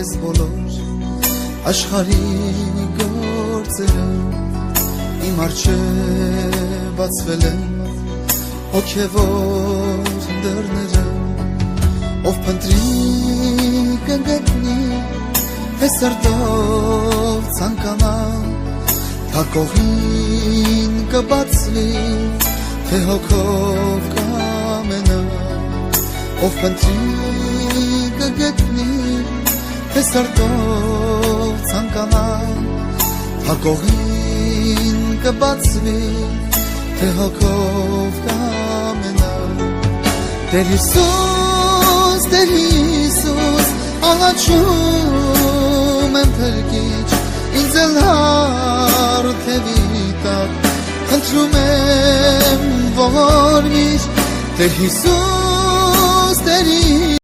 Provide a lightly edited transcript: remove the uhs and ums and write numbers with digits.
ես բոլոր աշխարհի գործերը իմ առջև բացվել են հոգևոր դռները ով փնտրի կգտնի է սրտով ցանկանա թակողին կբացվի թե հոգով կամենա ով փնտրի կգտնի թե սրտով ցանկանա թակողին կբացվի թե հոգով կամենա Տեր Հիսուս աղաչում եմ փրկիչ ինձ էլ հարթևի տակ խնդրում եմ որ միշտ Տեր Հիսուս